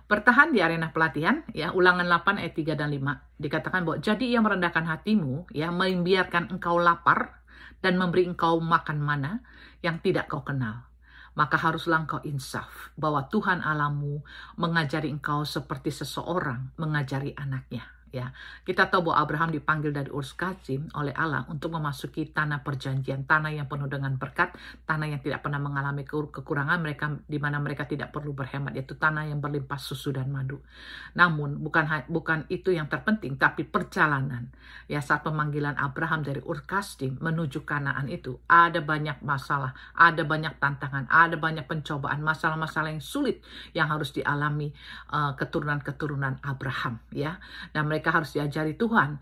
Bertahan di arena pelatihan, ya, Ulangan 8 ayat 3 dan 5 dikatakan bahwa jadi ia merendahkan hatimu, ya, membiarkan engkau lapar dan memberi engkau makan mana yang tidak kau kenal. Maka haruslah engkau insaf bahwa Tuhan Allahmu mengajari engkau seperti seseorang mengajari anaknya. Ya, kita tahu bahwa Abraham dipanggil dari Ur Kasdim oleh Allah untuk memasuki tanah perjanjian, tanah yang penuh dengan berkat, tanah yang tidak pernah mengalami kekurangan, di mana mereka tidak perlu berhemat, yaitu tanah yang berlimpah susu dan madu. Namun bukan itu yang terpenting, tapi perjalanan. Ya, saat pemanggilan Abraham dari Ur Kasdim menuju Kanaan itu ada banyak masalah, ada banyak tantangan, ada banyak pencobaan, masalah-masalah yang sulit yang harus dialami keturunan-keturunan Abraham. Ya, dan mereka harus diajari Tuhan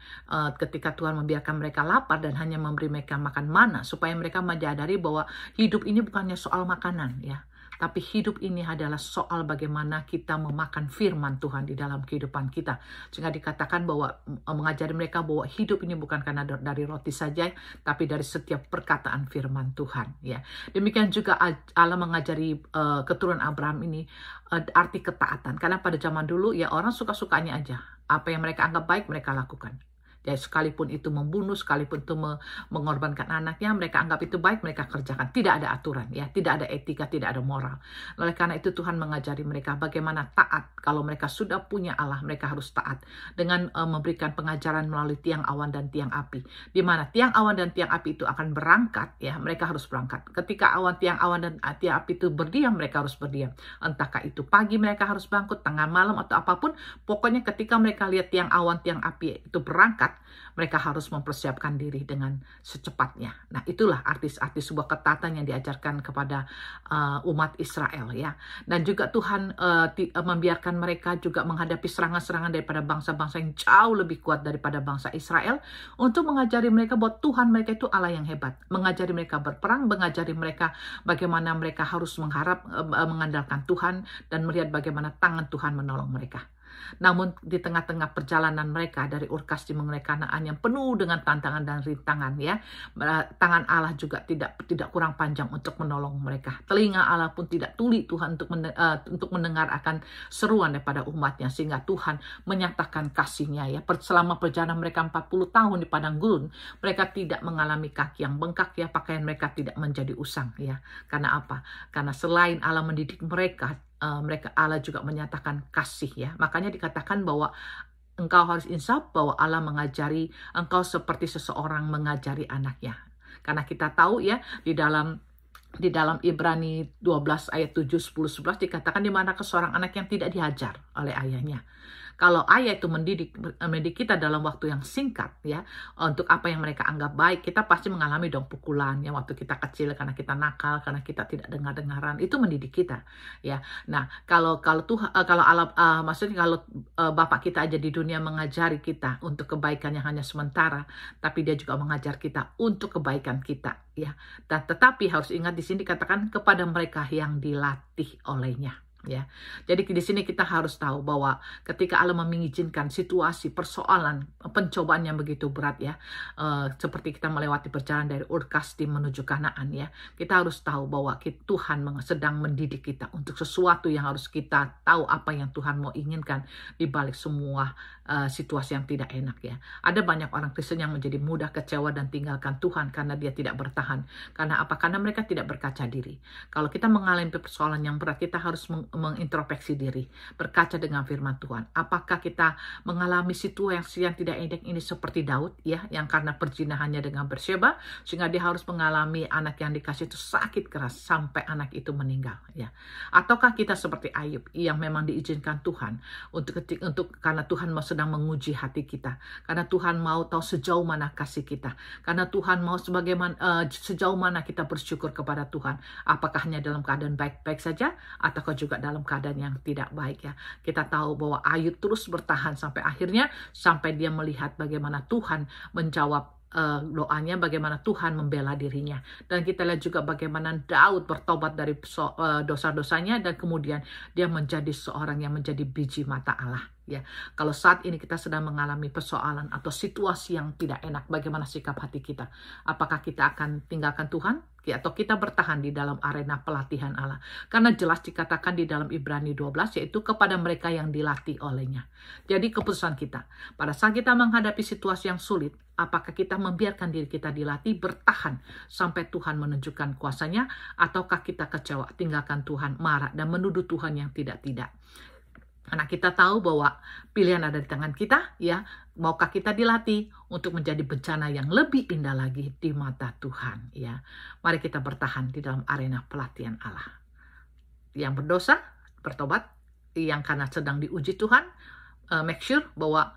ketika Tuhan membiarkan mereka lapar dan hanya memberi mereka makan mana, supaya mereka menyadari bahwa hidup ini bukannya soal makanan, ya, tapi hidup ini adalah soal bagaimana kita memakan firman Tuhan di dalam kehidupan kita. Sehingga dikatakan bahwa mengajari mereka bahwa hidup ini bukan karena dari roti saja, tapi dari setiap perkataan firman Tuhan. Ya, demikian juga Allah mengajari keturunan Abraham ini arti ketaatan. Karena pada zaman dulu ya orang suka-sukanya aja. Apa yang mereka anggap baik mereka lakukan. Ya, sekalipun itu membunuh, sekalipun itu mengorbankan anaknya, mereka anggap itu baik, mereka kerjakan. Tidak ada aturan, ya, tidak ada etika, tidak ada moral. Oleh karena itu Tuhan mengajari mereka bagaimana taat. Kalau mereka sudah punya Allah, mereka harus taat dengan memberikan pengajaran melalui tiang awan dan tiang api. Di mana tiang awan dan tiang api itu akan berangkat, ya, mereka harus berangkat. Ketika tiang awan dan tiang api itu berdiam, mereka harus berdiam. Entahkah itu pagi mereka harus bangkit, tengah malam atau apapun, pokoknya ketika mereka lihat tiang awan, tiang api itu berangkat, mereka harus mempersiapkan diri dengan secepatnya. Nah, itulah arti sebuah ketaatan yang diajarkan kepada umat Israel, ya. Dan juga Tuhan membiarkan mereka juga menghadapi serangan-serangan daripada bangsa-bangsa yang jauh lebih kuat daripada bangsa Israel, untuk mengajari mereka bahwa Tuhan mereka itu Allah yang hebat, mengajari mereka berperang, mengajari mereka bagaimana mereka harus mengandalkan Tuhan dan melihat bagaimana tangan Tuhan menolong mereka. Namun di tengah-tengah perjalanan mereka dari Ur Kasdim mengenai Kanaan yang penuh dengan tantangan dan rintangan, ya, tangan Allah juga tidak kurang panjang untuk menolong mereka. Telinga Allah pun tidak tuli Tuhan untuk mendengar akan seruan daripada umatnya, sehingga Tuhan menyatakan kasih-Nya, ya. Selama perjalanan mereka 40 tahun di padang gurun, mereka tidak mengalami kaki yang bengkak, ya, pakaian mereka tidak menjadi usang, ya. Karena apa? Karena selain Allah mendidik mereka, Allah juga menyatakan kasih, ya. Makanya dikatakan bahwa engkau harus insaf bahwa Allah mengajari engkau seperti seseorang mengajari anaknya. Karena kita tahu, ya, di dalam Ibrani 12 ayat 7, 10, 11 dikatakan di mana seorang anak yang tidak dihajar oleh ayahnya. Kalau ayah itu mendidik kita dalam waktu yang singkat, ya, untuk apa yang mereka anggap baik, kita pasti mengalami dong pukulan, ya, waktu kita kecil karena kita nakal, karena kita tidak dengar-dengaran, itu mendidik kita, ya. Nah, kalau Allah, maksudnya kalau Bapak kita aja di dunia mengajari kita untuk kebaikan yang hanya sementara, tapi Dia juga mengajar kita untuk kebaikan kita, ya. Dan tetapi harus ingat di sini dikatakan kepada mereka yang dilatih olehnya. Ya, jadi di sini kita harus tahu bahwa ketika Allah mengizinkan situasi, persoalan, pencobaan yang begitu berat, ya, seperti kita melewati perjalanan dari Ur Kasdim menuju Kanaan, ya, kita harus tahu bahwa Tuhan sedang mendidik kita untuk sesuatu yang harus kita tahu apa yang Tuhan mau inginkan di balik semua situasi yang tidak enak, ya. Ada banyak orang Kristen yang menjadi mudah kecewa dan tinggalkan Tuhan karena dia tidak bertahan. Karena apa? Karena mereka tidak berkaca diri. Kalau kita mengalami persoalan yang berat, kita harus mengintrospeksi diri, berkaca dengan firman Tuhan. Apakah kita mengalami situasi yang tidak enak ini seperti Daud, ya, yang karena perzinahannya dengan Batsyeba, sehingga dia harus mengalami anak yang dikasih itu sakit keras sampai anak itu meninggal, ya. Ataukah kita seperti Ayub yang memang diizinkan Tuhan karena Tuhan sedang menguji hati kita, karena Tuhan mau tahu sejauh mana kasih kita, karena Tuhan mau sejauh mana kita bersyukur kepada Tuhan. Apakah hanya dalam keadaan baik-baik saja, ataukah juga dalam keadaan yang tidak baik, ya. Kita tahu bahwa Ayub terus bertahan sampai akhirnya, sampai dia melihat bagaimana Tuhan menjawab doanya, bagaimana Tuhan membela dirinya. Dan kita lihat juga bagaimana Daud bertobat dari dosa-dosanya, dan kemudian dia menjadi seorang yang menjadi biji mata Allah. Ya, kalau saat ini kita sedang mengalami persoalan atau situasi yang tidak enak, bagaimana sikap hati kita? Apakah kita akan tinggalkan Tuhan? Atau kita bertahan di dalam arena pelatihan Allah? Karena jelas dikatakan di dalam Ibrani 12, yaitu kepada mereka yang dilatih olehnya. Jadi keputusan kita, pada saat kita menghadapi situasi yang sulit, apakah kita membiarkan diri kita dilatih, bertahan sampai Tuhan menunjukkan kuasanya, ataukah kita kecewa, tinggalkan Tuhan, marah, dan menuduh Tuhan yang tidak-tidak? Karena kita tahu bahwa pilihan ada di tangan kita, ya. Maukah kita dilatih untuk menjadi bencana yang lebih indah lagi di mata Tuhan, ya. Mari kita bertahan di dalam arena pelatihan Allah. Yang berdosa, bertobat. Yang karena sedang diuji Tuhan, make sure bahwa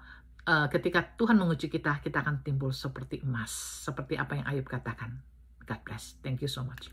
ketika Tuhan menguji kita, kita akan timbul seperti emas. Seperti apa yang Ayub katakan. God bless. Thank you so much.